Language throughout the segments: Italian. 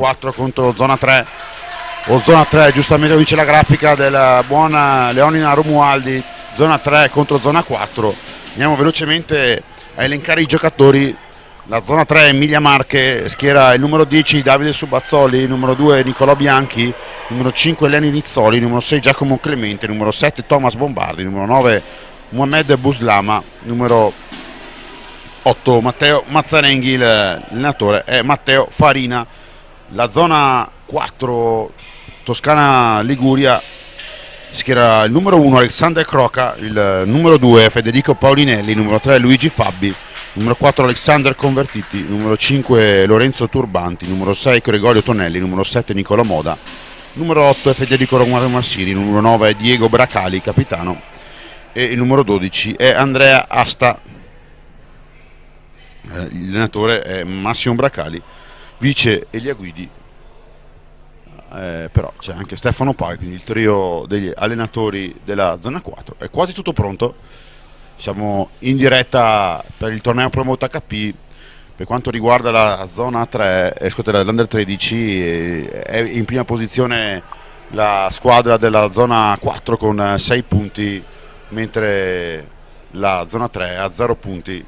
4 contro zona 3, o zona 3, giustamente dice la grafica del buon Leonina Romualdi, zona 3 contro zona 4. Andiamo velocemente a elencare i giocatori. La zona 3 Emilia Marche schiera il numero 10 Davide Subazzoli, il numero 2 Nicolò Bianchi, il numero 5 Leni Nizzoli, il numero 6 Giacomo Clemente, il numero 7 Thomas Bombardi, il numero 9 Mohamed Buslama, il numero 8 Matteo Mazzarenghi, l'allenatore è Matteo Farina. La zona 4 Toscana Liguria schiera il numero 1 Alexander Croca, il numero 2 Federico Paulinelli, il numero 3 Luigi Fabbi, il numero 4 Alexander Convertiti, il numero 5 Lorenzo Turbanti, il numero 6 Gregorio Tonelli, il numero 7 Nicola Moda, il numero 8 è Federico Romano Marsini, il numero 9 è Diego Bracali, capitano, e il numero 12 è Andrea Asta. L'allenatore è Massimo Bracali, vice Elia Guidi, però c'è anche Stefano Pai, quindi il trio degli allenatori della zona 4. È quasi tutto pronto, siamo in diretta per il torneo Promote HP. Per quanto riguarda la zona 3, l'Under 13, è in prima posizione la squadra della zona 4 con 6 punti, mentre la zona 3 ha 0 punti,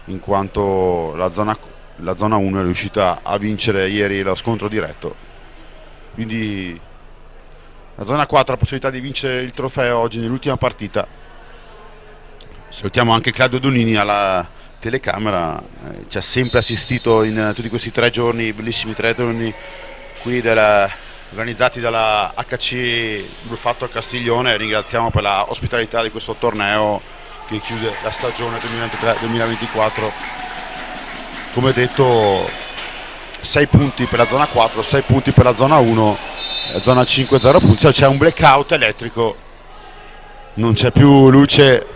in quanto la zona 1 è riuscita a vincere ieri lo scontro diretto. Quindi la zona 4 ha la possibilità di vincere il trofeo oggi nell'ultima partita. Salutiamo anche Claudio Donini alla telecamera, ci ha sempre assistito in tutti questi 3 giorni, bellissimi 3 giorni qui organizzati dalla HC Bruffatto a Castiglione. Ringraziamo per la ospitalità di questo torneo che chiude la stagione 2023-2024. Come detto, 6 punti per la zona 4, 6 punti per la zona 1, la zona 5 0 punti. Cioè, c'è un blackout elettrico, non c'è più luce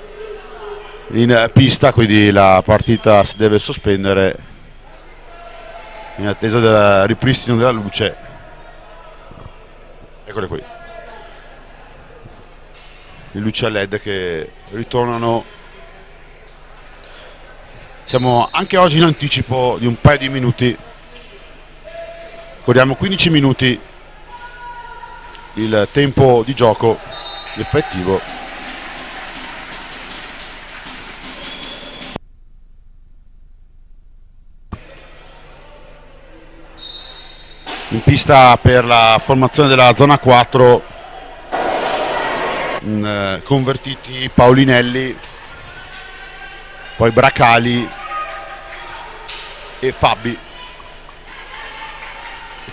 in pista, quindi la partita si deve sospendere in attesa del ripristino della luce. Eccole qui, le luci a LED che ritornano. Siamo anche oggi in anticipo di un paio di minuti, ricordiamo 15 minuti il tempo di gioco effettivo. In pista per la formazione della zona 4 Convertiti, Paulinelli, poi Bracali e Fabbi,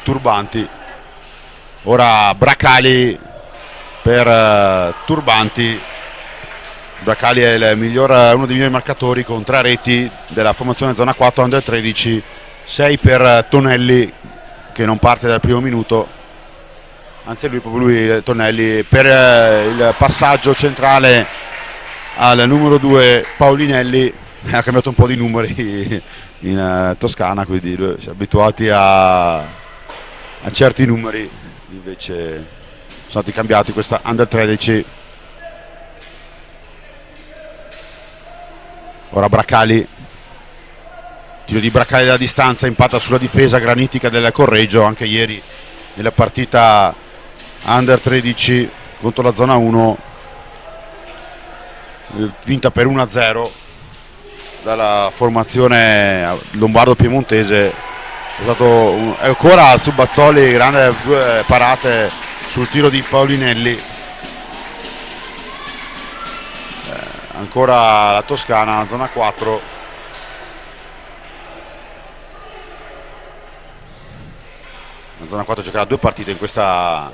Turbanti. Ora Bracali per Turbanti. Bracali è uno dei migliori marcatori con 3 reti della formazione zona 4 Under 13, 6 per Tonelli che non parte dal primo minuto, anzi è proprio lui Tonelli, per il passaggio centrale al numero 2 Paulinelli. Ha cambiato un po' di numeri in Toscana, quindi si è abituati a certi numeri, invece sono stati cambiati questa Under 13. Ora Bracali, tiro di Bracali da distanza, impatta sulla difesa granitica del Correggio. Anche ieri nella partita Under 13 contro la zona 1, vinta per 1-0 dalla formazione lombardo-piemontese. È stato ancora Subazzoli, grande parate sul tiro di Paulinelli. Ancora la Toscana, zona 4. La zona 4 giocherà 2 partite in questa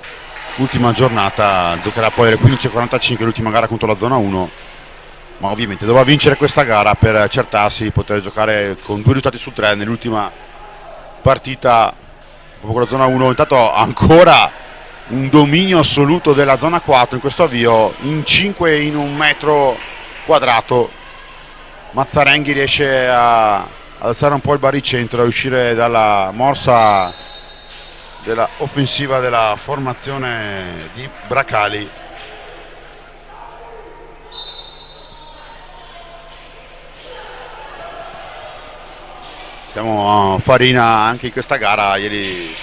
ultima giornata, giocherà poi alle 15:45 l'ultima gara contro la zona 1, ma ovviamente dovrà vincere questa gara per accertarsi di poter giocare con 2 risultati su 3 nell'ultima partita proprio con la zona 1. Intanto ancora un dominio assoluto della zona 4 in questo avvio, in 5 in un metro quadrato. Mazzarenghi riesce ad alzare un po' il baricentro, a uscire dalla morsa della offensiva della formazione di Bracali. Stiamo farina anche in questa gara. Ieri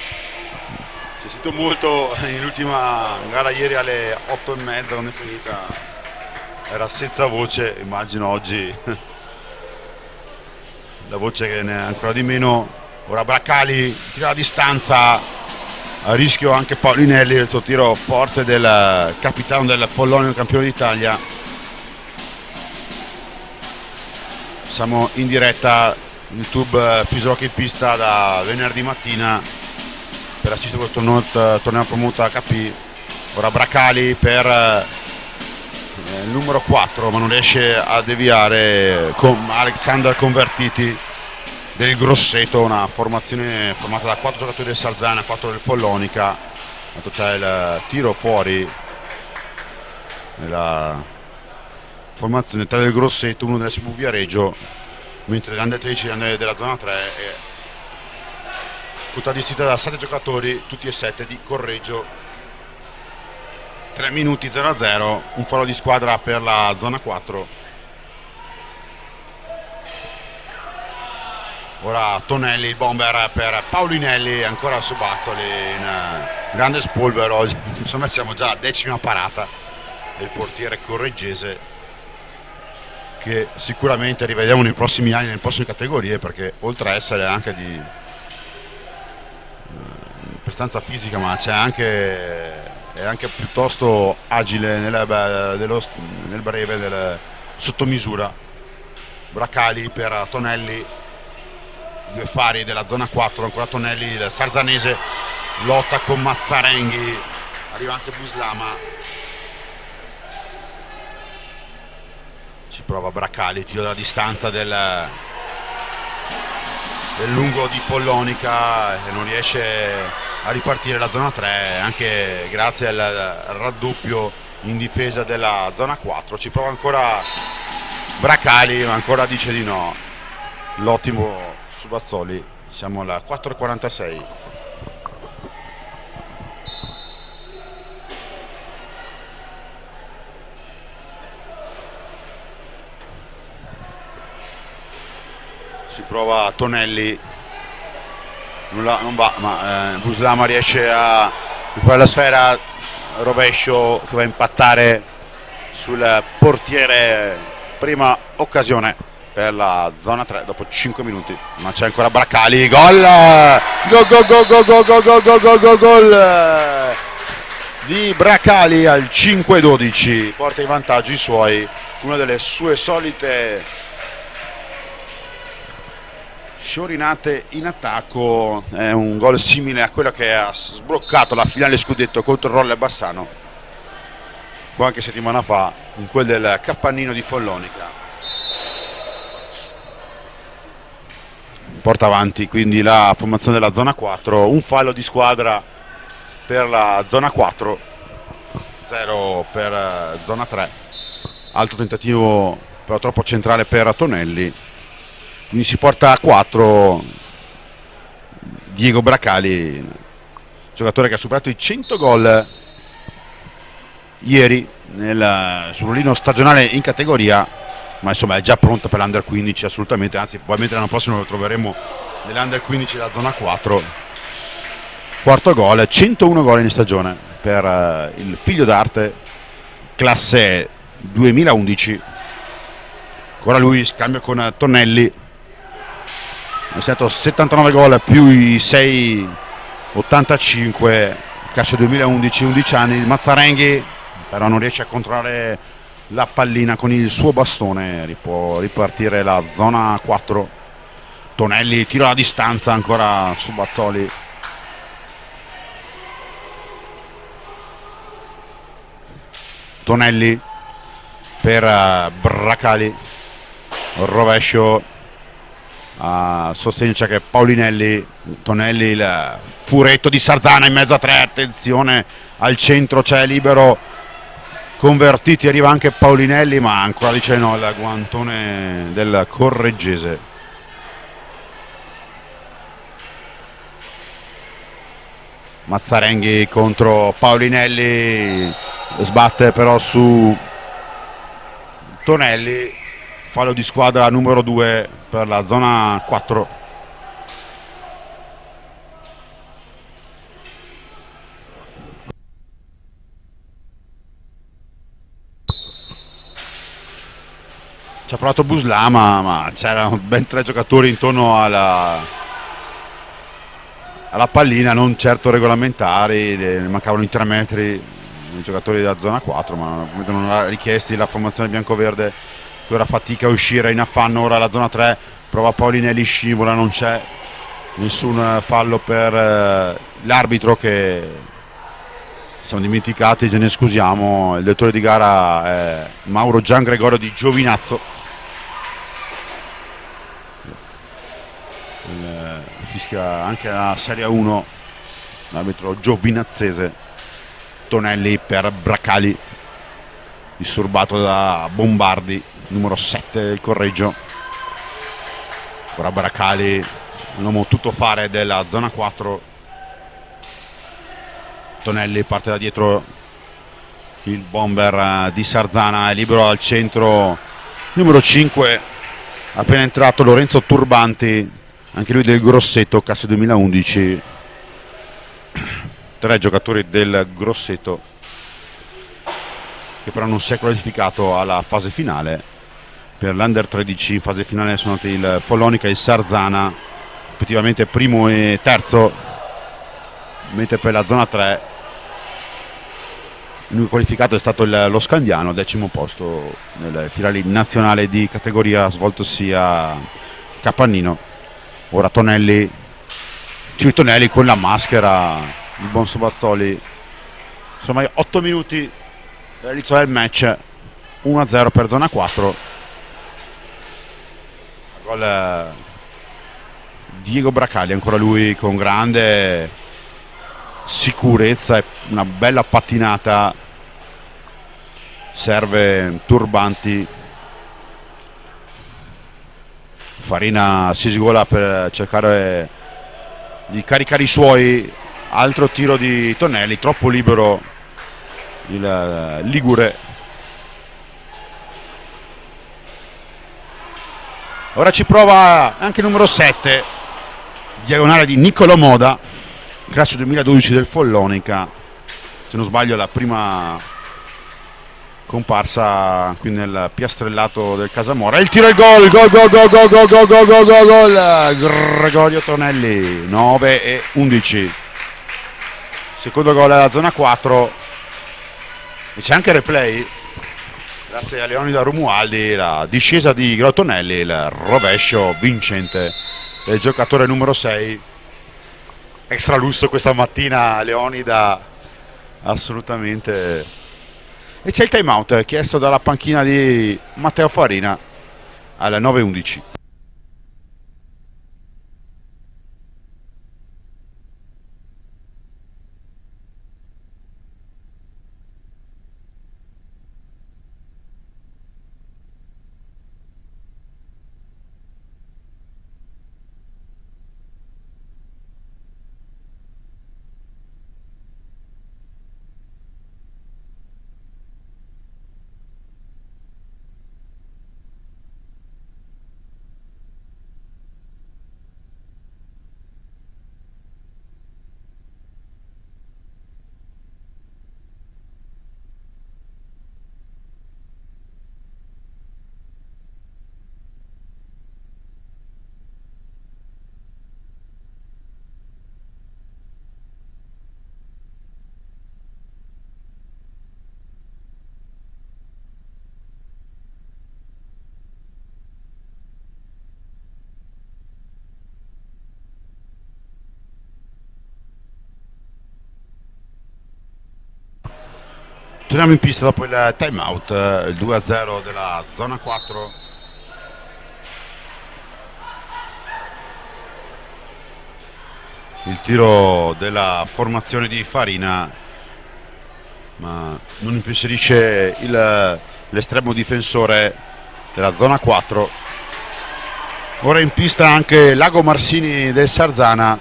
si è sentito molto nell'ultima gara, ieri alle 8:30 quando è finita era senza voce, immagino oggi la voce che ne è ancora di meno. Ora Braccali tira a distanza, a rischio anche Paulinelli, il suo tiro forte del capitano del Follonia, campione d'Italia. Siamo in diretta YouTube Fisihockey Pista da venerdì mattina per assistere questo torneo promoto HP. Ora Braccali per il numero 4, ma non riesce a deviare con Alexander Convertiti del Grosseto, una formazione formata da 4 giocatori del Sarzana, 4 del Follonica. C'è il tiro fuori nella formazione 3 del Grosseto, 1 dell'SB Viareggio, mentre le andatrici della zona 3 è tutta distinte da 7 giocatori, tutti e 7 di Correggio. 3 minuti 0-0, un fallo di squadra per la zona 4. Ora Tonelli, il bomber per Paulinelli, ancora su Bazzoli in grande spolvero. Insomma siamo già a 10ª parata del portiere correggese, che sicuramente rivediamo nei prossimi anni, nelle prossime categorie, perché oltre a essere anche di prestanza fisica, ma è anche piuttosto agile nel breve, del sottomisura. Braccali per Tonelli, 2 fari della zona 4, ancora Tonelli, il sarzanese lotta con Mazzarenghi, arriva anche Buslama, ci prova Braccali, tiro dalla distanza del lungo di Follonica e non riesce a ripartire la zona 3, anche grazie al raddoppio in difesa della zona 4. Ci prova ancora Braccali, ma ancora dice di no. L'ottimo su Bazzoli. Siamo alla 4:46. Si prova Tonelli, non va, ma Buslama riesce a recuperare la sfera, rovescio che va a impattare sul portiere. Prima occasione per la zona 3 dopo 5 minuti, ma c'è ancora Braccali, gol di Braccali al 5-12, porta in vantaggio i suoi, una delle sue solite sciorinate in attacco. È un gol simile a quello che ha sbloccato la finale scudetto contro il Rolle Bassano qualche settimana fa, in quel del Capannino di Follonica. Porta avanti quindi la formazione della zona 4, un fallo di squadra per la zona 4, 0 per zona 3, altro tentativo però troppo centrale per Tonelli, quindi si porta a 4 Diego Braccali, giocatore che ha superato i 100 gol ieri sul ruolino stagionale in categoria, ma insomma è già pronto per l'Under 15 assolutamente, anzi probabilmente l'anno prossimo lo troveremo nell'Under 15 della zona 4. Quarto gol, 101 gol in stagione per il figlio d'arte, classe 2011. Ancora lui, scambio con Tonelli, è stato 79 gol più i 6 85, classe 2011, 11 anni. Mazzarenghi però non riesce a controllare la pallina con il suo bastone, può ripartire la zona 4. Tonelli tira a distanza ancora su Bazzoli, Tonelli per Braccali, rovescio a sostegno, c'è che Paulinelli, Tonelli, il furetto di Sarzana in mezzo a 3, attenzione al centro, c'è libero Convertiti, arriva anche Paulinelli, ma ancora dice no il guantone del correggese. Mazzarenghi contro Paulinelli, sbatte però su Tonelli, fallo di squadra numero 2 per la zona 4. ci ha provato Buslama, ma c'erano ben 3 giocatori intorno alla pallina, non certo regolamentari, ne mancavano i 3 metri i giocatori della zona 4, ma non ha richiesti la formazione biancoverde, che ora fatica a uscire in affanno. Ora la zona 3 prova Paulinelli, scivola, non c'è nessun fallo per l'arbitro, che siamo dimenticati, ce ne scusiamo. Il direttore di gara è Mauro Gian Gregorio di Giovinazzo. Fischia anche la Serie 1 l'arbitro giovinazzese Tonelli per Bracali, disturbato da Bombardi, numero 7 del Correggio. Ora Bracali, un uomo tutto fare della zona 4. Tonelli parte da dietro, il bomber di Sarzana è libero al centro, numero 5 appena entrato Lorenzo Turbanti, anche lui del Grosseto, classe 2011. 3 giocatori del Grosseto, che però non si è qualificato alla fase finale. Per l'Under 13 in fase finale sono andati il Follonica e il Sarzana, rispettivamente primo e terzo, mentre per la zona 3 l'unico qualificato è stato lo Scandiano, 10° posto nelle finali nazionali di categoria svoltosi a Capannino. Ora Tonelli con la maschera, il buon Sobazzoli. Insomma, 8 minuti dall'inizio del match, 1-0 per zona 4. Gol Diego Bracali, ancora lui con grande sicurezza e una bella pattinata. Serve Turbanti, Farina si sgola per cercare di caricare i suoi. Altro tiro di Tonelli, troppo libero il ligure. Ora ci prova anche il numero 7, diagonale di Niccolò Moda, classe 2012 del Follonica, se non sbaglio la prima comparsa qui nel piastrellato del Casamora. Il tiro e il gol, gol Gregorio Tonelli, 9-11, secondo gol alla zona 4. E c'è anche replay, grazie a Leonida Romualdi, la discesa di Gregorio Tonelli, il rovescio vincente del giocatore numero 6. Extra lusso questa mattina Leonida, assolutamente. E c'è il time out chiesto dalla panchina di Matteo Farina al 9-11. Torniamo in pista dopo il time out, il 2-0 della zona 4. Il tiro della formazione di Farina, ma non impensierisce l'estremo difensore della zona 4. Ora in pista anche Lago Marsini del Sarzana,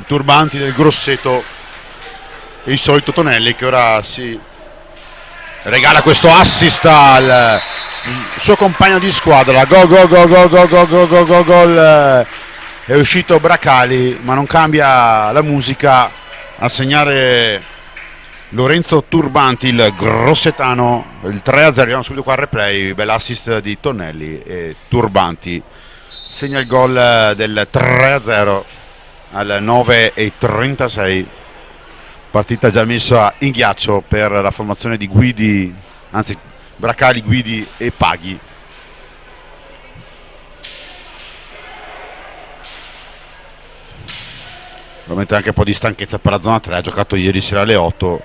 Turbanti del Grosseto e il solito Tonelli, che ora si regala questo assist al suo compagno di squadra. Gol. È uscito Bracali, ma non cambia la musica a segnare Lorenzo Turbanti, il grossetano, il 3-0. Andiamo subito qua al replay, bell'assist di Tonelli e Turbanti segna il gol del 3-0 al 9:36. Partita già messa in ghiaccio per la formazione di Guidi, anzi Bracali, Guidi e Paghi. Probabilmente anche un po' di stanchezza per la zona 3, ha giocato ieri sera alle 8,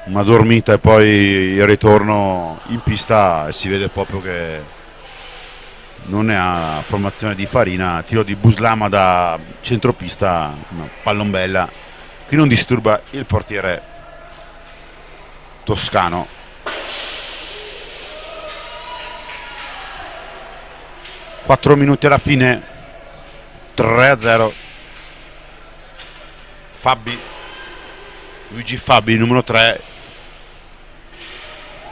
una dormita e poi il ritorno in pista e si vede proprio che non è a formazione di Farina. Tiro di Buslama da centropista, una pallombella che non disturba il portiere toscano. Quattro minuti alla fine, 3-0. Fabi, Luigi Fabi, numero 3,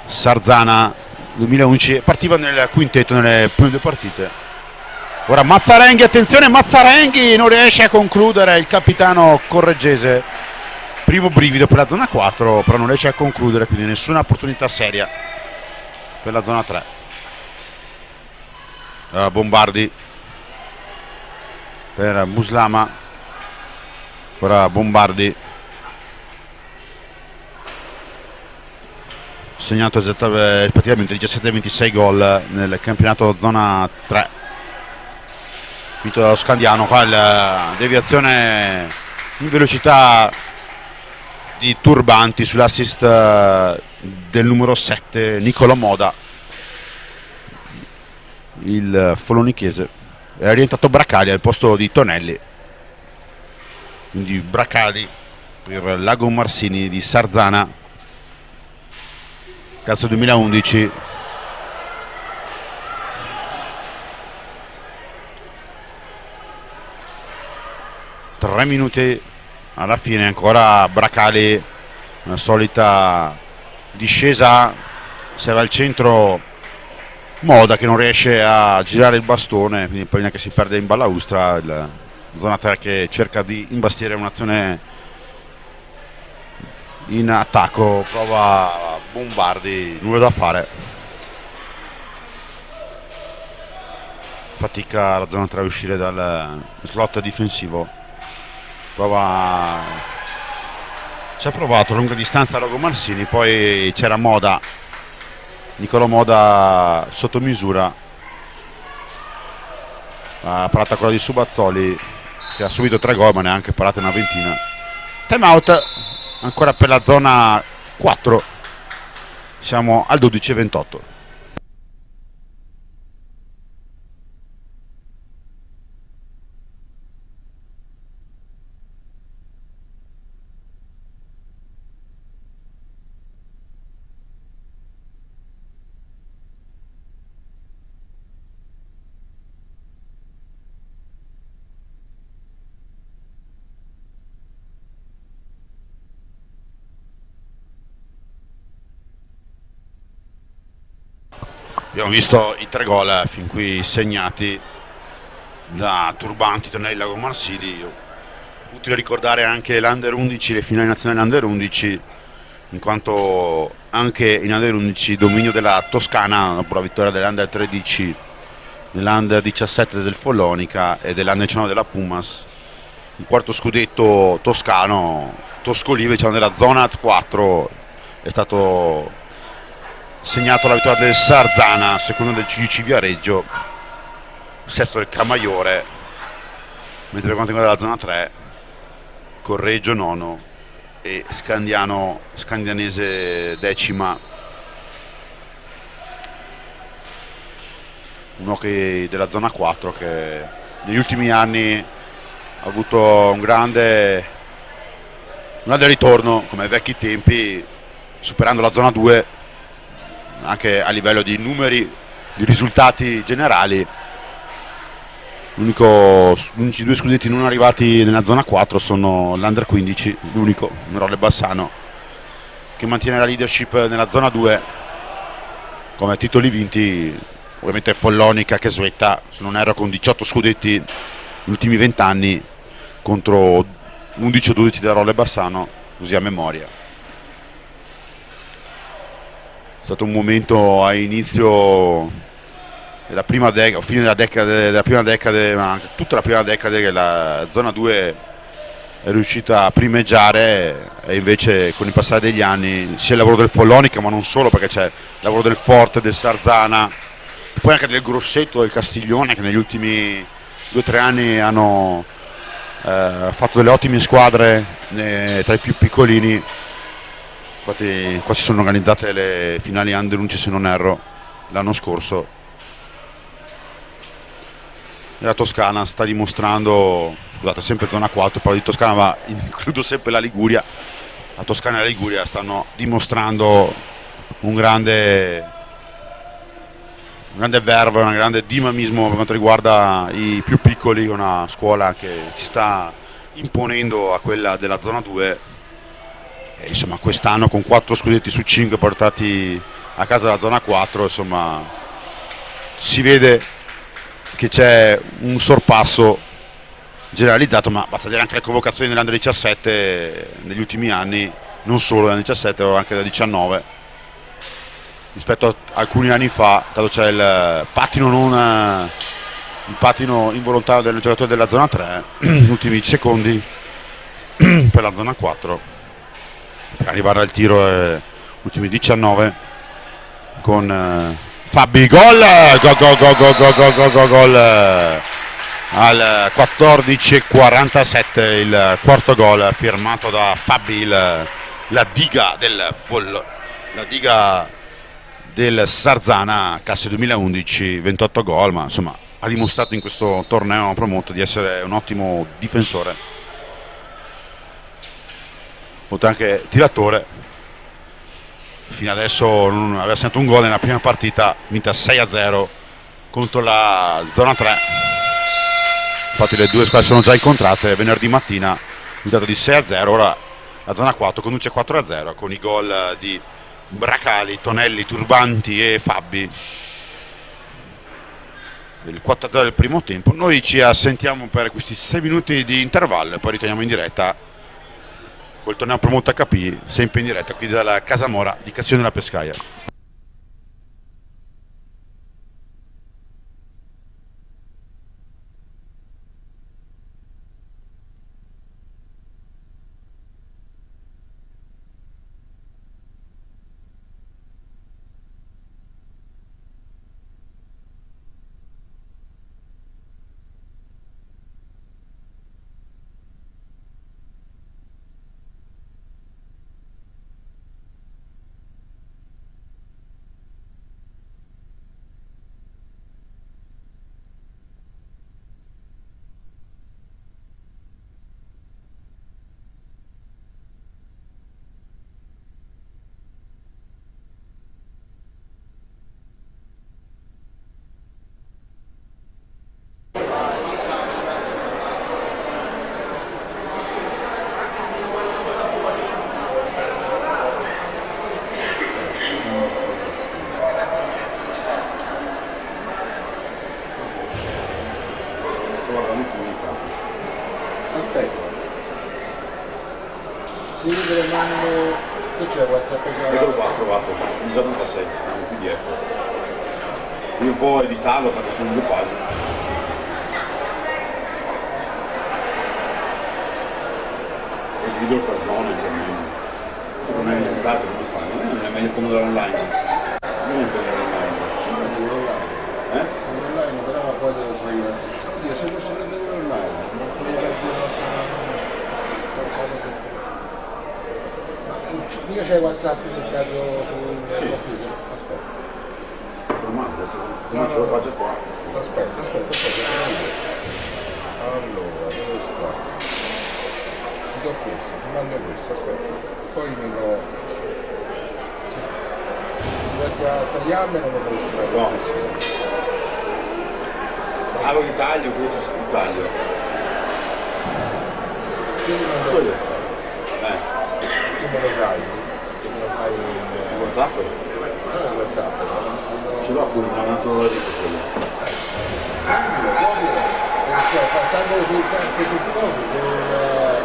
Sarzana 2011, partiva nel quintetto nelle prime due partite. Ora Mazzarenghi, attenzione, Mazzarenghi non riesce a concludere, il capitano correggese, primo brivido per la zona 4, però non riesce a concludere, quindi nessuna opportunità seria per la zona 3. Bombardi per Buslama, ora Bombardi, segnato praticamente 17-26 gol nel campionato zona 3, vinto dallo Scandiano. Qua la deviazione in velocità di Turbanti sull'assist del numero 7 Niccolò Moda, il folonichese. È rientrato Bracali al posto di Tonelli, quindi Bracali per Lago Marsini di Sarzana, cazzo 2011. Tre minuti alla fine, ancora Bracali, una solita discesa, se va al centro Moda che non riesce a girare il bastone, quindi poi neanche si perde in balaustra. Il zona 3 che cerca di imbastire un'azione in attacco, prova Bombardi, nulla da fare, fatica la zona 3 a uscire dal slot difensivo, ci ha provato a lunga distanza Lago Marsini, poi c'era Moda, Niccolò Moda sotto misura, ha parato quella di Subazzoli che ha subito 3 gol ma neanche parata una ventina. Time out ancora per la zona 4, siamo al 12:28. Abbiamo visto i 3 gol fin qui segnati da Turbanti, Tonelli, Lago Marsili. Utile ricordare anche l'Under 11, le finali nazionali Under 11, in quanto anche in Under 11 dominio della Toscana dopo la vittoria dell'Under 13, dell'Under 17 del Follonica e dell'Under 19 della Pumas. Il quarto scudetto toscano, Toscolive, diciamo, della zona 4, è stato segnato la vittoria del Sarzana, secondo del CGC Viareggio, sesto del Camaiore, mentre per quanto riguarda la zona 3 Correggio nono e Scandianese decima. Uno che della zona 4 che negli ultimi anni ha avuto un grande ritorno come ai vecchi tempi, superando la zona 2 anche a livello di numeri, di risultati generali. Gli unici 2 scudetti non arrivati nella zona 4 sono l'Under 15, l'unico, Rolle Bassano, che mantiene la leadership nella zona 2 come titoli vinti. Ovviamente Follonica che svetta, se non erro, con 18 scudetti negli ultimi 20 anni contro 11 o 12 della Rolle Bassano. così a memoria. È stato un momento a inizio della prima decade, o fine della prima decade, ma anche tutta la prima decade, che la zona 2 è riuscita a primeggiare, e invece con il passare degli anni sia il lavoro del Follonica, ma non solo, perché c'è il lavoro del Forte, del Sarzana, e poi anche del Grosseto, del Castiglione, che negli ultimi 2 o 3 anni hanno fatto delle ottime squadre tra i più piccolini. Infatti qua si sono organizzate le finali Under 11, se non erro, l'anno scorso. E la Toscana sta dimostrando, scusate, sempre zona 4, parlo di Toscana ma includo sempre la Liguria. La Toscana e la Liguria stanno dimostrando un grande verve, un grande dinamismo per quanto riguarda i più piccoli, una scuola che si sta imponendo a quella della zona 2. E insomma, quest'anno con 4 scudetti su 5 portati a casa dalla zona 4, insomma, si vede che c'è un sorpasso generalizzato, ma basta vedere anche le convocazioni dell'Under 17 negli ultimi anni, non solo dell'Under 17 ma anche del 19, rispetto a alcuni anni fa, tanto c'è il pattino involontario del giocatore della zona 3 negli ultimi secondi per la zona 4 per arrivare al tiro, ultimi 19 con Fabi, gol al 14:47, il quarto gol firmato da Fabi, la diga del Sarzana, classe 2011, 28 gol, ma insomma ha dimostrato in questo torneo promoto di essere un ottimo difensore, oltre anche tiratore. Fino adesso non aveva segnato un gol nella prima partita vinta 6-0 contro la zona 3. Infatti le due squadre sono già incontrate venerdì mattina, risultato di 6-0. Ora la zona 4 conduce 4-0 con i gol di Bracali, Tonelli, Turbanti e Fabbi. Il 4-0 del primo tempo. Noi ci assentiamo per questi 6 minuti di intervallo e poi ritorniamo in diretta col torneo promoto HP, sempre in diretta qui dalla Casamora di Castione della Pescaia. Sì, ve lo mando. Che c'è WhatsApp? Eccolo qua, trovato, il 96, è un PDF. Devo un po' editarlo perché sono 2 pagine. E divido per zone, per me. Se non è risultato come fai? Non è meglio prendere online. Non è prendere online. Online, però poi devo fare. Oddio, se posso vedere online, non fai io c'è WhatsApp nel caso sul computer. Aspetta. Te lo mando, come ce lo faccio qua? Aspetta. Allora, dove sta? Ti do questo, ti mando questo, aspetta. Poi me lo. Sì. Perché a tagliarmelo non dovresti fare. No. Allora li taglio, questo si taglio. Quindi non dovresti. Tu me lo dai? Tu me lo fai in WhatsApp? non in WhatsApp, Ce l'ho qui, non è quello di quello. Perché passando sul cazzo sul computer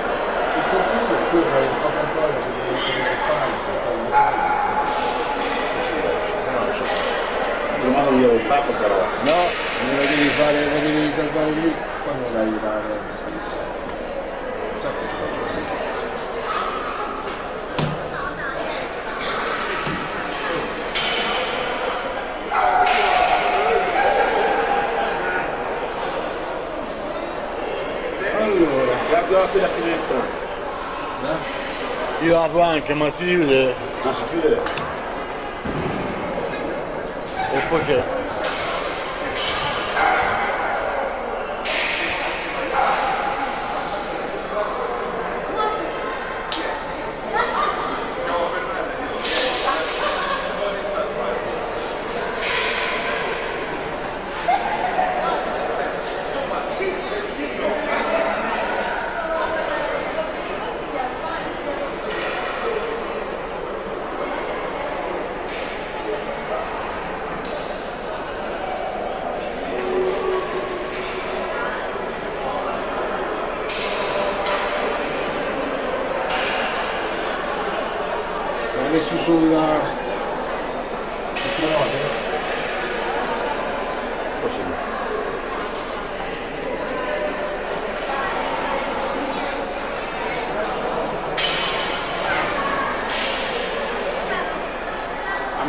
tu fai un po' controllo fatto però. No, me lo devi fare, lo devi riservare lì, poi me la devi dare. Allora, Guarda qui la finestra. Io apro anche, ma si chiude. Non si chiude. E poi che? l'ho messo sulla provate?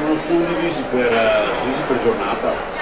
Non sono divisi per giornata.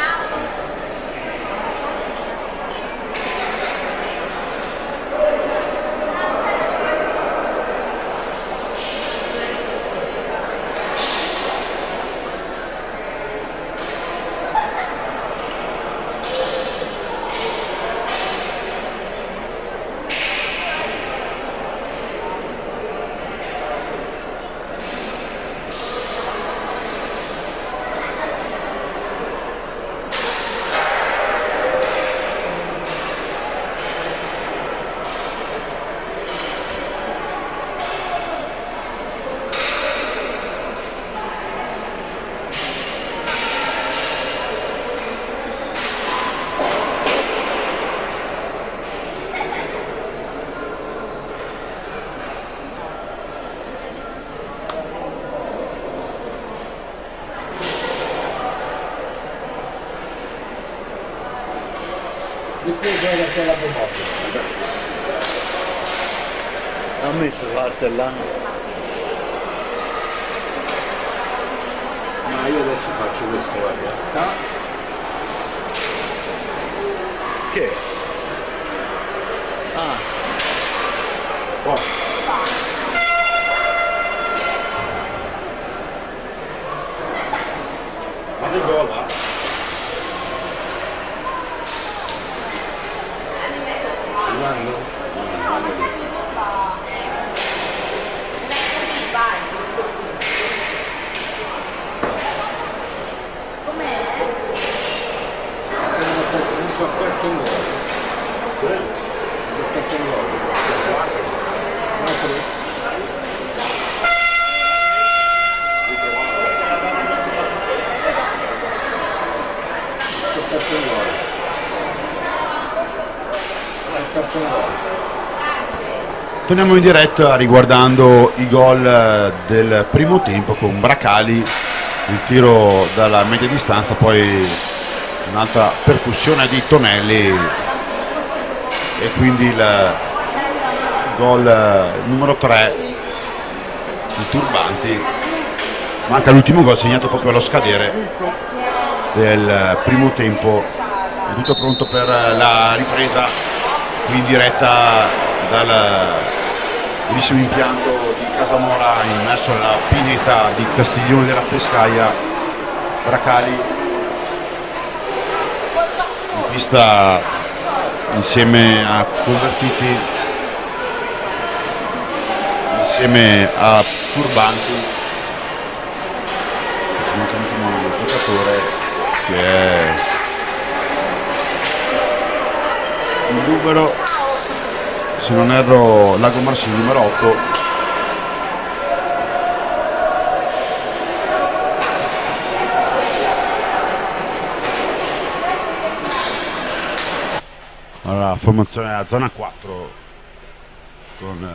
La pomata. Ha messo cartellano. Ma io adesso faccio questo, guarda. Che? Ah, Oh. Ma che gol va? Mi sono aperto il nuovo. Sì. Mi sono aperto il nuovo. Torniamo in diretta riguardando i gol del primo tempo con Bracali, il tiro dalla media distanza, poi un'altra percussione di Tonelli e quindi il gol numero 3 di Turbanti. Manca l'ultimo gol segnato proprio allo scadere del primo tempo. È tutto pronto per la ripresa qui in diretta dal bellissimo impianto di Casamora immerso nella pineta di Castiglione della Pescaia. Bracali in pista insieme a Convertiti, insieme a Turbanti, un giocatore che è il numero, se non erro, Lago Marsino numero 8. Allora, formazione a zona 4 con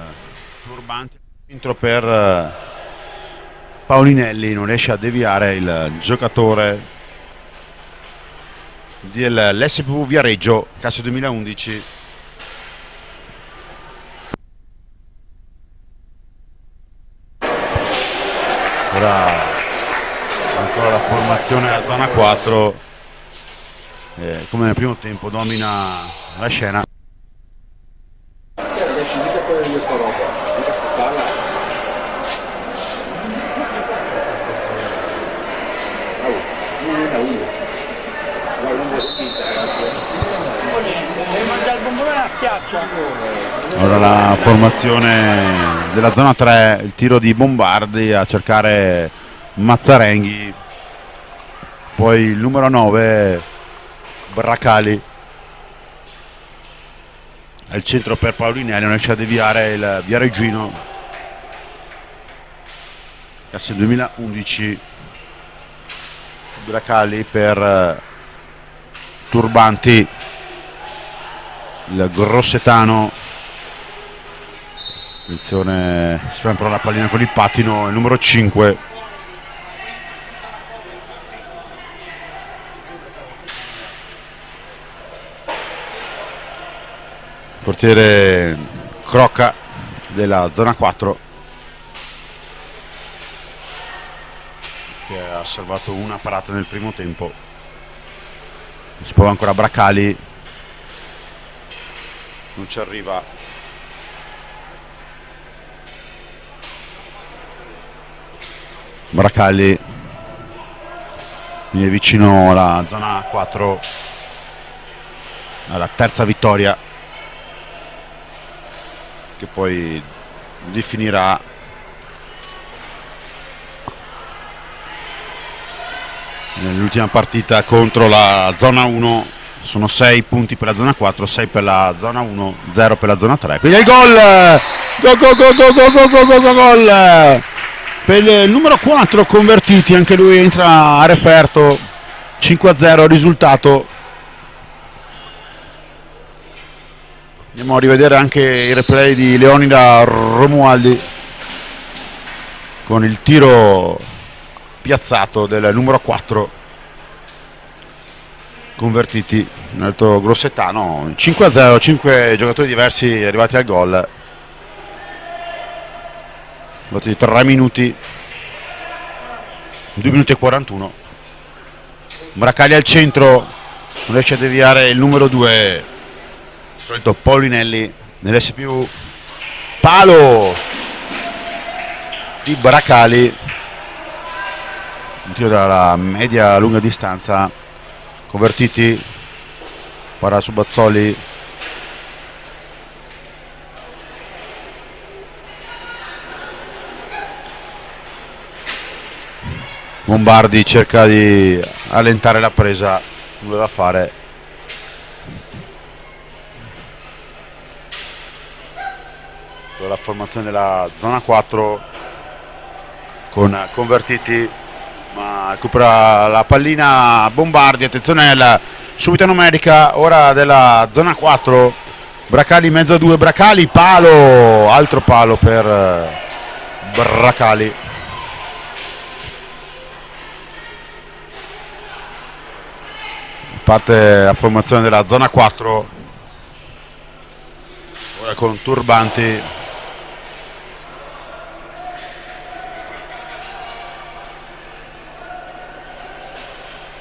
Turbanti dentro per Paulinelli, non riesce a deviare il giocatore dell'SPV Viareggio, classe 2011. Ora ancora la formazione della zona 4, come nel primo tempo domina la scena. Ragazzi, mica quella di questa roba, mica spostarla. Devi mangiare il bombone alla schiaccia. Ora la formazione della zona 3, il tiro di Bombardi a cercare Mazzarenghi, poi il numero 9 Bracali al centro per Paulinelli, non riesce a deviare il Viareggino, classe 2011. Bracali per Turbanti, il grossetano. Attenzione, si fa però la pallina con il pattino, il numero 5. Portiere Crocca della zona 4, che ha salvato una parata nel primo tempo. Si prova ancora Bracali, non ci arriva. Bracali viene vicino alla zona 4, alla terza vittoria che poi definirà nell'ultima partita contro la zona 1. Sono 6 punti per la zona 4, 6 per la zona 1, 0 per la zona 3. Quindi è il gol! Gol! Per il numero 4 Convertiti, anche lui entra a referto. 5-0 risultato. Andiamo a rivedere anche i replay di Leonida Romualdi con il tiro piazzato del numero 4 Convertiti, un altro grossettano. 5-0, 5 giocatori diversi arrivati al gol. Di 3 minuti, 2 minuti e 41. Bracali al centro, non riesce a deviare il numero 2, il solito Paulinelli nell'SPU. Palo di Bracali, un tiro dalla media lunga distanza. Convertiti, para su Bazzoli. Bombardi cerca di allentare la presa, non doveva fare. La formazione della zona 4 con Convertiti, ma recupera la pallina Bombardi. Attenzione alla subita numerica ora della zona 4. Bracali in mezzo a 2, Bracali, palo, altro palo per Bracali. Parte la formazione della zona 4 ora con Turbanti,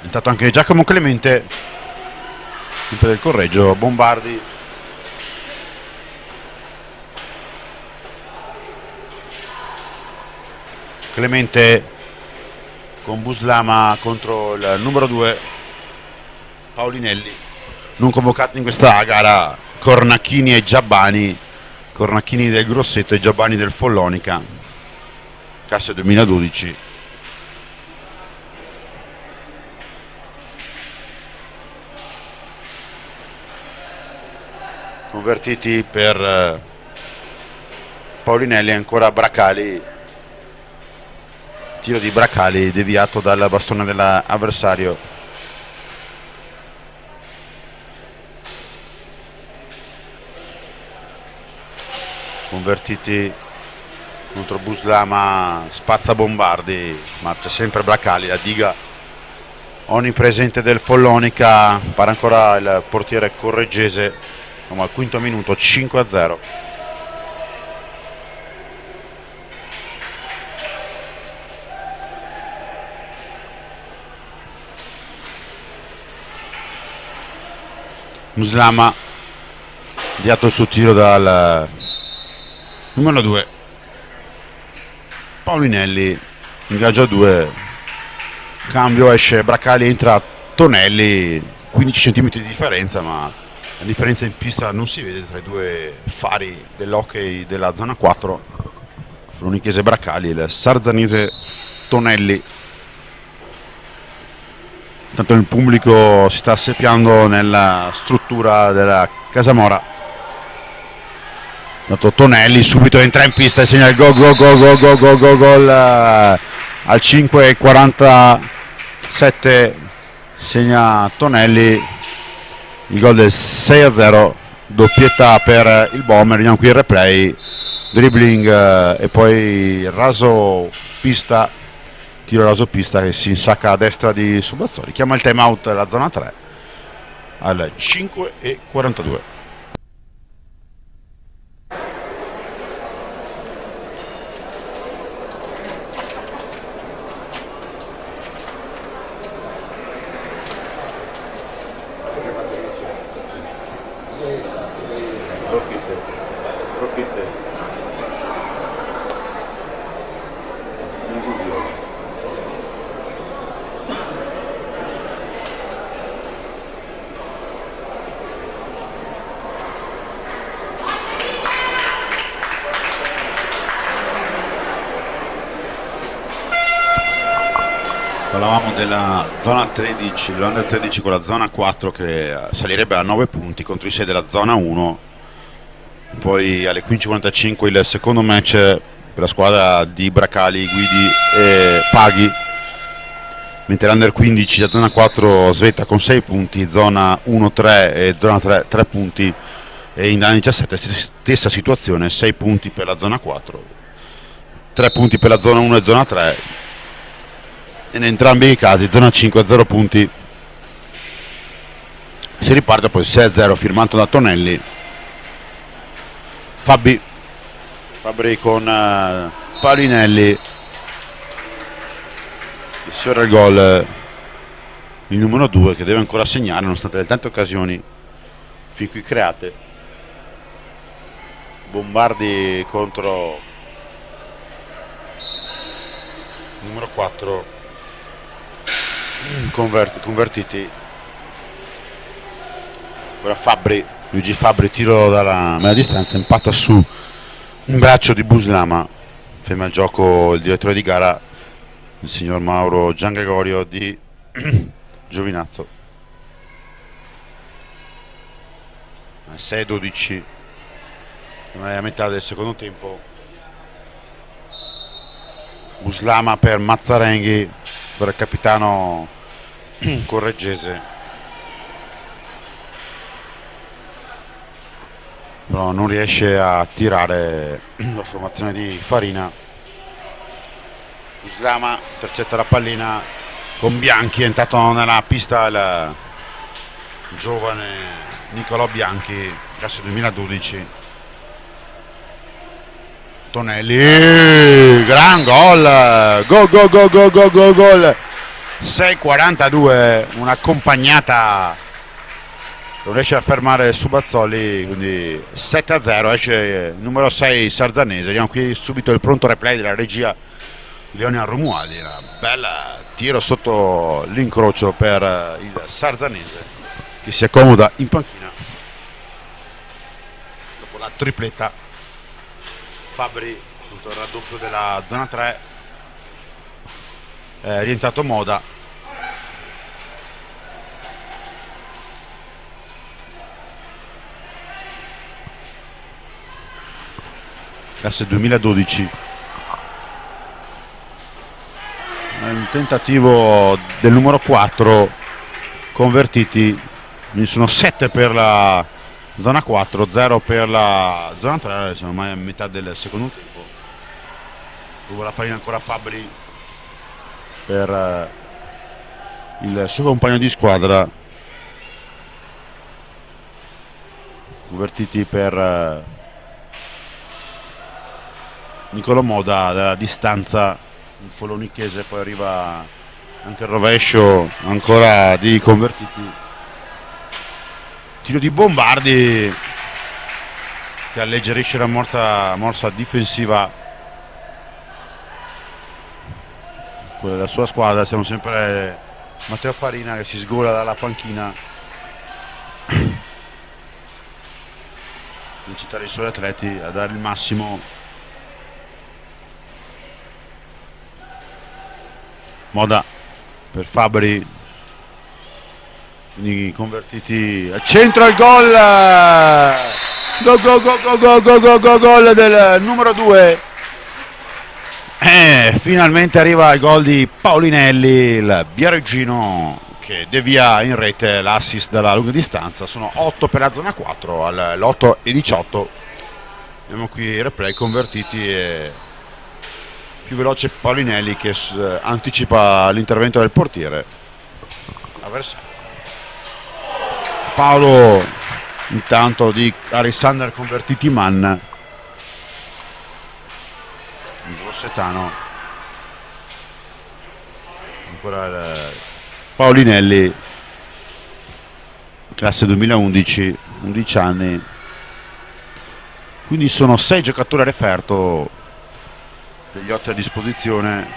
intanto anche Giacomo Clemente, sempre del Correggio. Bombardi, Clemente con Buslama contro il numero 2 Paulinelli, non convocati in questa gara Cornacchini e Giabbani, Cornacchini del Grosseto e Giabbani del Follonica, classe 2012. Convertiti per Paulinelli, ancora Bracali, tiro di Bracali deviato dal bastone dell'avversario. Convertiti contro Buslama, spazza Bombardi, ma c'è sempre Bracali, la diga onnipresente del Follonica, pare ancora il portiere Correggese, siamo al quinto minuto, 5-0. Muslama dietro il suo tiro dal numero 2 Paulinelli, ingaggio a 2, cambio, esce Bracali, entra Tonelli, 15 cm di differenza, ma la differenza in pista non si vede tra i due fari dell'hockey della zona 4, Folonichese Bracali, il Sarzanese Tonelli. Intanto il pubblico si sta asseppiando nella struttura della Casamora. Intanto Tonelli subito entra in pista e segna il gol al 5:47, segna Tonelli il gol del 6-0, doppietta per il Bomber. Vediamo qui il replay, dribbling e poi raso pista, tiro raso pista che si insacca a destra di Subazzoli. Chiama il time out la zona 3 al 5:42. Parlavamo della zona 13, dell'Under 13 con la zona 4 che salirebbe a 9 punti contro i 6 della zona 1. Poi alle 15:45 il secondo match per la squadra di Bracali, Guidi e Paghi, mentre l'Under 15 la zona 4 svetta con 6 punti, zona 1 3 e zona 3 3 punti, e in anni 17 stessa situazione, 6 punti per la zona 4, 3 punti per la zona 1 e zona 3. In entrambi i casi zona 5 0 punti. Si riparte poi 6-0 firmato da Tonelli. Fabri con Paulinelli, sfiora il gol il numero 2 che deve ancora segnare nonostante le tante occasioni fin qui create. Bombardi contro il numero 4, convertiti. Ora Luigi Fabri, tiro dalla media distanza, impatta su un braccio di Muslama, ferma il gioco il direttore di gara, il signor Mauro Giangregorio di Giovinazzo. 6-12, a metà del secondo tempo. Muslama per Mazzarenghi, per il capitano Correggese, però non riesce a tirare la formazione di Farina. Muslama intercetta la pallina con Bianchi, è entrato nella pista il giovane Nicolò Bianchi, classe 2012. Tonelli, gran gol, gol, 6:42, un'accompagnata, non riesce a fermare Subazzoli, quindi 7-0, esce il numero 6 Sarzanese. Vediamo qui subito il pronto replay della regia Leonia Romualdi, una bella tiro sotto l'incrocio per il Sarzanese che si accomoda in panchina dopo la tripletta. Fabri sul raddoppio della zona 3, è rientrato Moda. Classe 2012. Un tentativo del numero 4, convertiti, ne sono 7 per la zona 4, 0 per la zona 3, siamo ormai a metà del secondo tempo. Dove la pallina ancora Fabri per il suo compagno di squadra, convertiti per Niccolò Moda dalla distanza, il folonichese. Poi arriva anche il rovescio ancora di convertiti, tiro di Bombardi che alleggerisce la morsa difensiva quella della sua squadra. Siamo sempre Matteo Farina che si sgola dalla panchina, incitare i suoi atleti a dare il massimo. Moda per Fabri, quindi convertiti al centro, il gol gol del numero 2. Finalmente arriva il gol di Paulinelli, il viareggino, che devia in rete l'assist dalla lunga distanza. Sono 8 per la zona 4 all'8 e 18. Abbiamo qui il replay, convertiti e più veloce Paulinelli che anticipa l'intervento del portiere avversario. Paolo intanto di Alexander convertiti man, il grossetano, ancora il Paulinelli, classe 2011, 11 anni, quindi sono 6 giocatori a referto degli 8 a disposizione.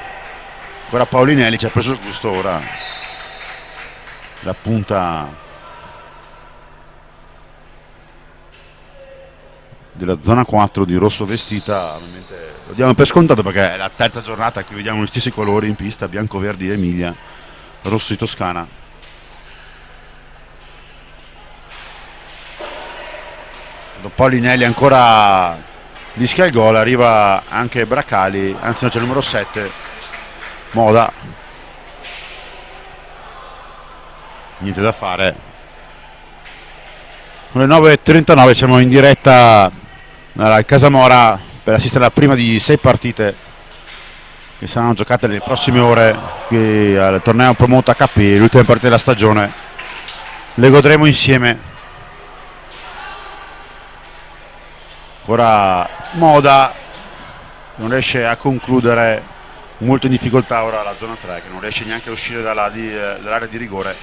Ancora Paulinelli ci ha preso il gusto ora, la punta della zona 4 di rosso vestita. Ovviamente lo diamo per scontato perché è la terza giornata che vediamo gli stessi colori in pista, bianco, verdi Emilia, rosso di Toscana. Paulinelli ancora rischia il gol, arriva anche Bracali, anzi no, c'è il numero 7 Moda, niente da fare. Alle 9:39 siamo in diretta al Casamora per assistere alla prima di 6 partite che saranno giocate nelle prossime ore qui al torneo Promoto HP, l'ultima partita della stagione. Le godremo insieme. Ancora Moda non riesce a concludere, molto in difficoltà ora la zona 3, che non riesce neanche a uscire dall'area di rigore.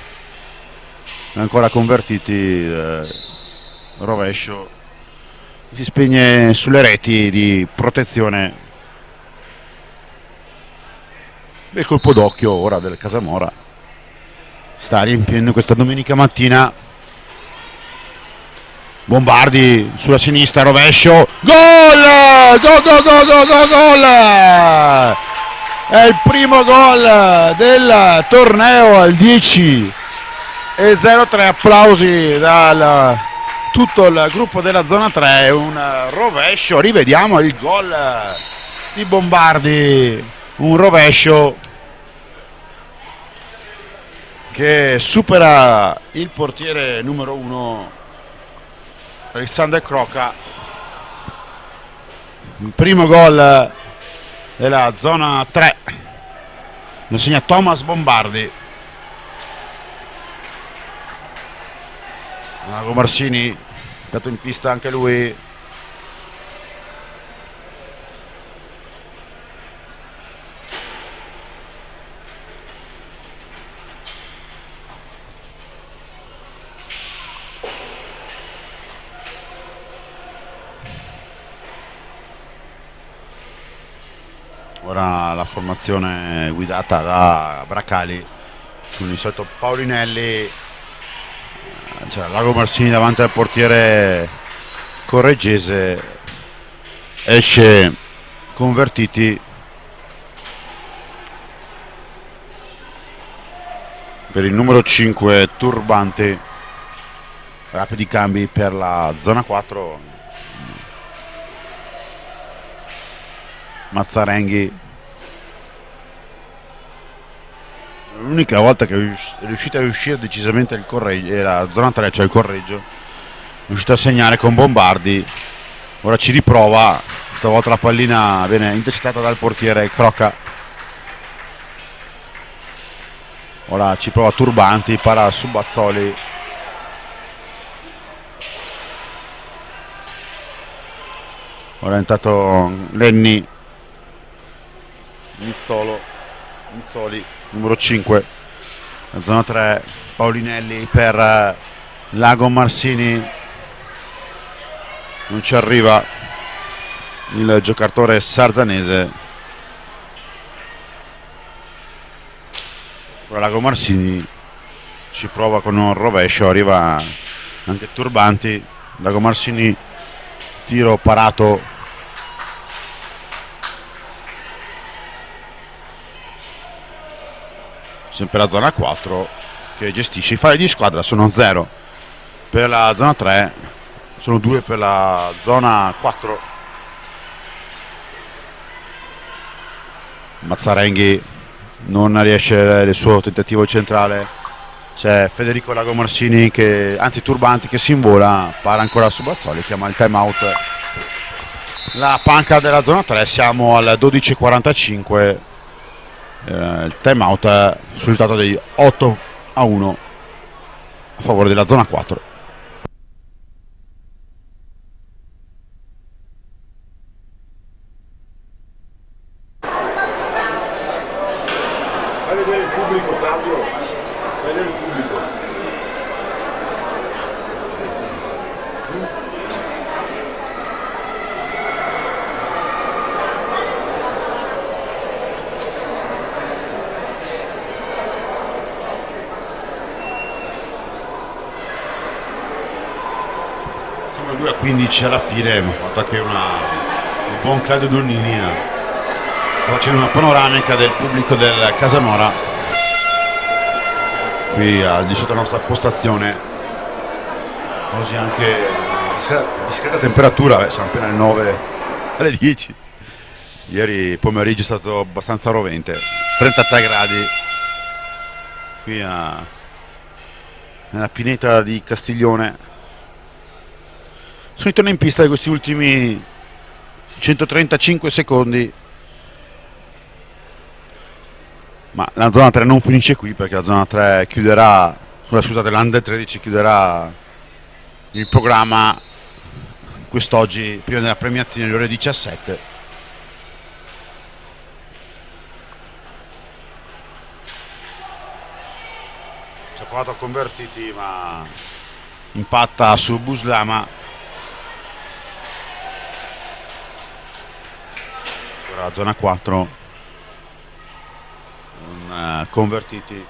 Ancora convertiti, rovescio, si spegne sulle reti di protezione. Bel colpo d'occhio ora del Casamora, sta riempiendo questa domenica mattina. Bombardi sulla sinistra, rovescio, gol! Gol! È il primo gol del torneo al 10:03. Applausi dal tutto il gruppo della zona 3. Un rovescio, rivediamo il gol di Bombardi, un rovescio che supera il portiere numero 1 Alexander Croca. Il primo gol della zona 3 lo segna Thomas Bombardi. Mago Marsini dato in pista anche lui. Ora la formazione guidata da Bracali, con il solito Paulinelli, c'è Lago Marsini davanti al portiere correggese, esce convertiti per il numero 5 Turbanti. Rapidi cambi per la zona 4. Mazzarenghi, l'unica volta che è riuscita a uscire decisamente il Correggio era la zona 3, cioè il Correggio, è riuscito a segnare con Bombardi. Ora ci riprova, stavolta la pallina viene intercettata dal portiere Croca. Ora ci prova Turbanti, para su Bazzoli. Ora è entrato Lenni, Nizzoli, numero 5, la zona 3, Paulinelli per Lago Marsini, non ci arriva il giocatore sarzanese. Ora Lago Marsini ci prova con un rovescio, arriva anche Turbanti, Lago Marsini, tiro parato. Sempre la zona 4 che gestisce i falli di squadra, sono 0 per la zona 3, sono 2 per la zona 4. Mazzarenghi non riesce il suo tentativo centrale, c'è Federico Lago Marsini anzi Turbanti che si invola, para ancora su Bazzoli, chiama il time out la panca della zona 3. Siamo al 12:45, il time out sul risultato di 8-1 a favore della zona 4. Fai vedere il pubblico, Claudio. Fai vedere il pubblico. Come 2-15 alla fine, ma fatto che un buon Claudio Donnini sta facendo una panoramica del pubblico del Casamora qui al di sotto della nostra postazione. Oggi anche discreta temperatura, siamo appena alle 9, alle 10. Ieri pomeriggio è stato abbastanza rovente, 33 gradi qui nella pineta di Castiglione. Sono ritorno in pista di questi ultimi 135 secondi, ma la zona 3 non finisce qui, perché la zona 3 chiuderà, scusate, l'Under 13 chiuderà il programma quest'oggi prima della premiazione alle ore 17. Ci ha provato a convertiti, ma impatta su Buslama. Ora la zona 4 convertiti.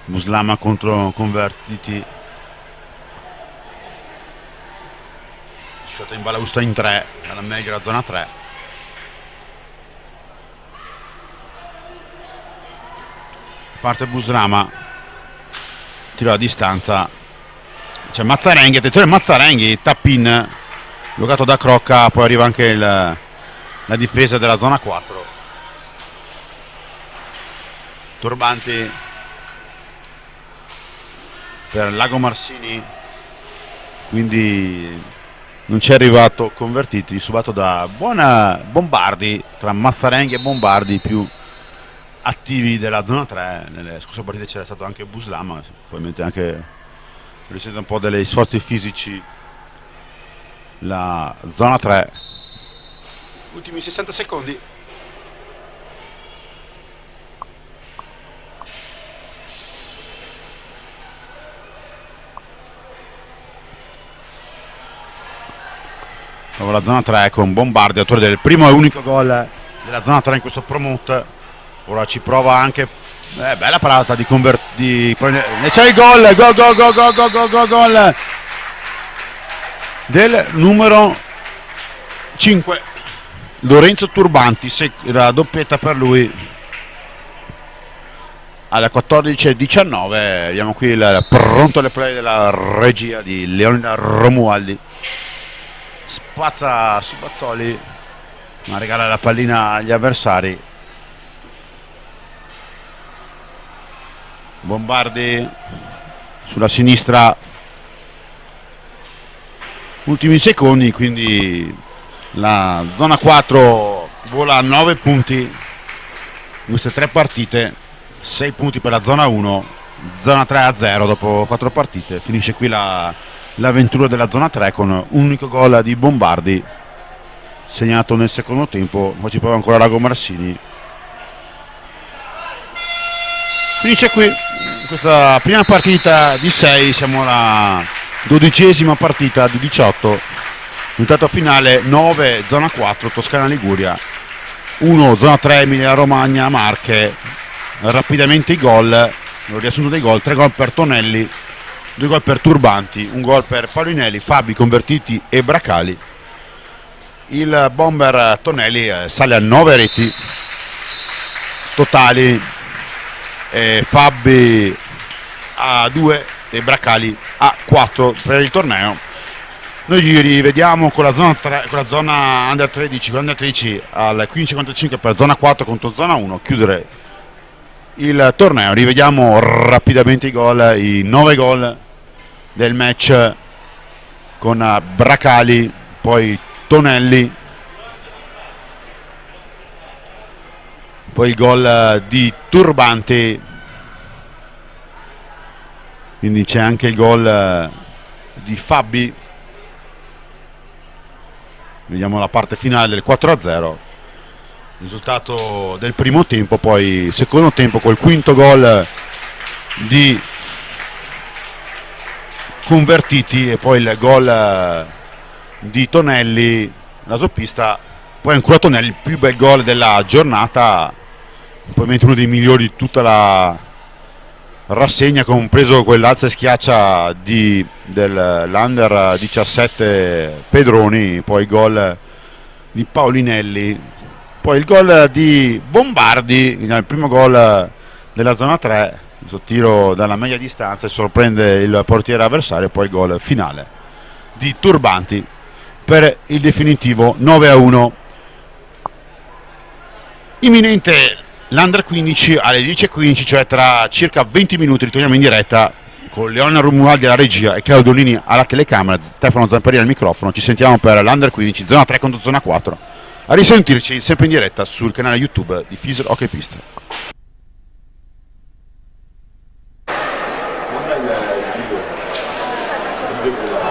Buslama contro convertiti. Sciota in balausta in 3, alla meglio la zona 3. Parte Buslama, tiro a distanza. C'è Mazzarenghi, attenzione Mazzarenghi, tap-in bloccato da Crocca, poi arriva anche la difesa della zona 4. Turbanti per Lago Marsini, quindi non ci è arrivato convertiti, subato da buona Bombardi, tra Mazzarenghi e Bombardi più attivi della zona 3. Nelle scorse partite c'era stato anche Buslama, probabilmente anche risente un po' degli sforzi fisici la zona 3. Ultimi 60 secondi. Allora, la zona 3 con Bombardi, autore del primo e unico gol della zona 3 in questo promote. Ora ci prova anche, bella parata di c'è il gol del numero 5 Lorenzo Turbanti, la doppietta per lui alle 14:19. Vediamo qui il pronto alle play della regia di Leonida Romualdi. Spazza su Bazzoli, ma regala la pallina agli avversari. Bombardi sulla sinistra, ultimi secondi, quindi la zona 4 vola a 9 punti in queste 3 partite, 6 punti per la zona 1, zona 3 a 0 dopo 4 partite. Finisce qui l'avventura della zona 3 con un unico gol di Bombardi segnato nel secondo tempo. Poi ci prova ancora Rago Marsini. Finisce qui questa prima partita di 6, siamo alla 12ª partita di 18. Risultato finale 9 zona 4 Toscana Liguria, 1 zona 3 Emilia Romagna Marche. Rapidamente i gol, lo riassunto dei gol: 3 gol per Tonelli, 2 gol per Turbanti, 1 gol per Paulinelli, Fabi, Convertiti e Bracali. Il bomber Tonelli sale a 9 reti totali, Fabi a 2 e Bracali a 4 per il torneo. Noi ci rivediamo con la zona 3, con la zona under 13, con under 13 al 15:55 per zona 4 contro zona 1, chiudere il torneo. Rivediamo rapidamente i gol, i 9 gol del match con Bracali, poi Tonelli, poi il gol di Turbanti, quindi c'è anche il gol di Fabi. Vediamo la parte finale del 4-0, risultato del primo tempo. Poi secondo tempo col quinto gol di Convertiti e poi il gol di Tonelli, la soppista. Poi ancora Tonelli, il più bel gol della giornata, probabilmente uno dei migliori di tutta la rassegna, compreso quell'alza e schiaccia dell'Under 17 Pedroni, poi il gol di Paulinelli, poi il gol di Bombardi, il primo gol della zona 3, il suo tiro dalla media distanza e sorprende il portiere avversario, poi il gol finale di Turbanti per il definitivo 9-1. Imminente l'Under 15 alle 10:15, cioè tra circa 20 minuti ritorniamo in diretta con Leone Romualdi alla regia e Claudio Donini alla telecamera, Stefano Zamperini al microfono. Ci sentiamo per l'Under 15, zona 3 contro zona 4. A risentirci sempre in diretta sul canale YouTube di Fiser Hockey Pista. Non è il video.